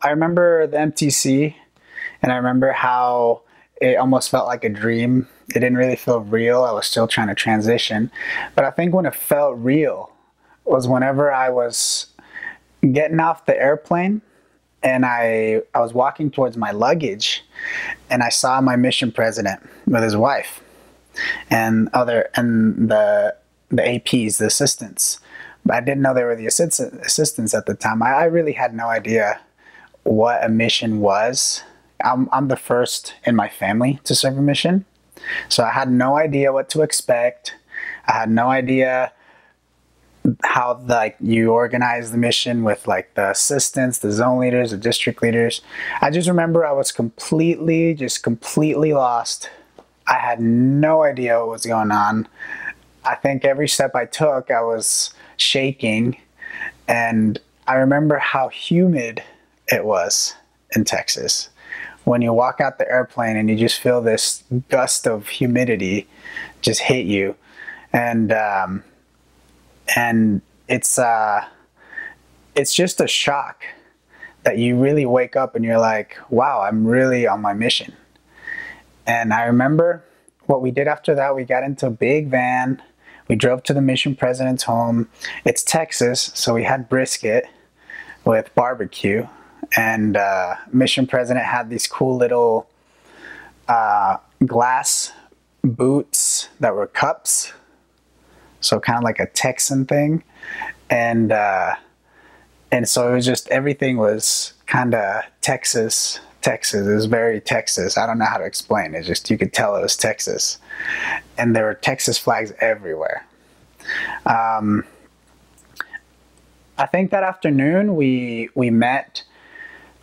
I remember the MTC, and I remember how it almost felt like a dream. It didn't really feel real. I was still trying to transition. But I think when it felt real was whenever I was getting off the airplane and I was walking towards my luggage and I saw my mission president with his wife and the APs, the assistants. But I didn't know they were the assistants at the time. I really had no idea what a mission was. I'm the first in my family to serve a mission, so I had no idea what to expect. I had no idea how like you organize the mission with like the assistants, the zone leaders, the district leaders. I just remember I was completely lost. I had no idea what was going on. I think every step I took, I was shaking, and I remember how humid it was in Texas. When you walk out the airplane and you just feel this gust of humidity just hit you, and it's just a shock that you really wake up and you're like, wow, I'm really on my mission. And I remember what we did after that. We got into a big van. We drove to the mission president's home. It's Texas, so we had brisket with barbecue. And mission president had these cool little glass boots that were cups, so kind of like a Texan thing. And so it was just, everything was kind of Texas. It was very Texas. I don't know how to explain it. Just, you could tell it was Texas. And there were Texas flags everywhere. I think that afternoon we met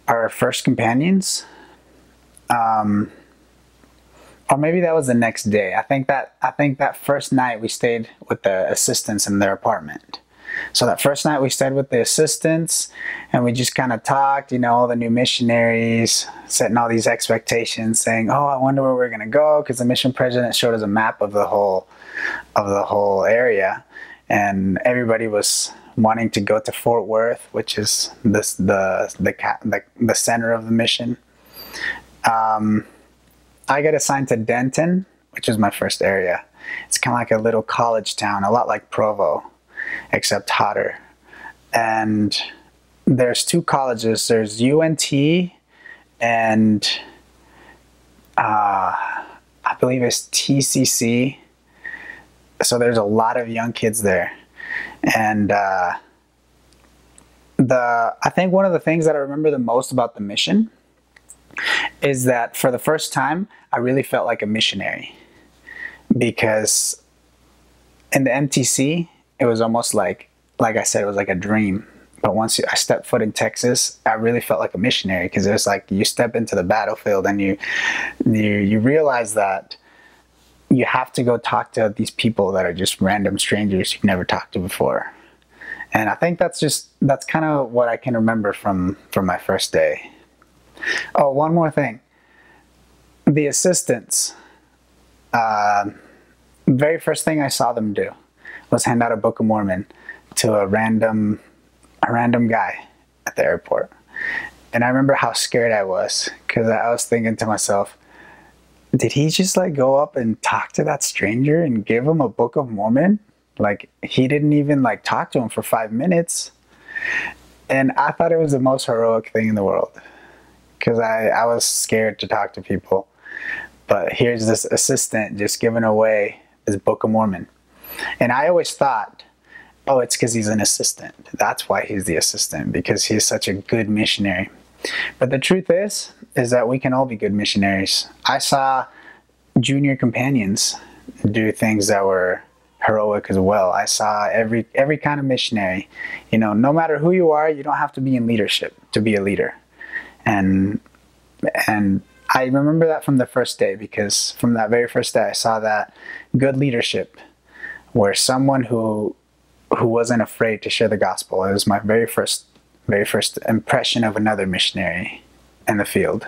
our first companions, or maybe that was the next day. I think that first night we stayed with the assistants in their apartment. So that first night we stayed with the assistants, and we just kind of talked, all the new missionaries, setting all these expectations, saying, oh, I wonder where we're going to go, because the mission president showed us a map of the whole area, and everybody was wanting to go to Fort Worth, which is the center of the mission. I got assigned to Denton, which is my first area. It's kind of like a little college town, a lot like Provo, except hotter. And there's two colleges. There's UNT and I believe it's TCC. So there's a lot of young kids there. And I think one of the things that I remember the most about the mission is that for the first time, I really felt like a missionary, because in the MTC, it was almost like I said, it was like a dream. But once I stepped foot in Texas, I really felt like a missionary, because it was like you step into the battlefield and you realize that you have to go talk to these people that are just random strangers you've never talked to before. And I think that's kind of what I can remember from my first day. Oh, one more thing. The assistants, very first thing I saw them do was hand out a Book of Mormon to a random guy at the airport. And I remember how scared I was, because I was thinking to myself, did he just like go up and talk to that stranger and give him a Book of Mormon? Like, he didn't even like talk to him for 5 minutes. And I thought it was the most heroic thing in the world, because I was scared to talk to people. But here's this assistant just giving away his Book of Mormon. And I always thought, oh, it's because he's an assistant. That's why he's the assistant, because he's such a good missionary. But the truth is that we can all be good missionaries. I saw junior companions do things that were heroic as well. I saw every kind of missionary. No matter who you are, you don't have to be in leadership to be a leader. And I remember that from the first day, because from that very first day I saw that good leadership, where someone who wasn't afraid to share the gospel. It was my very first impression of another missionary in the field.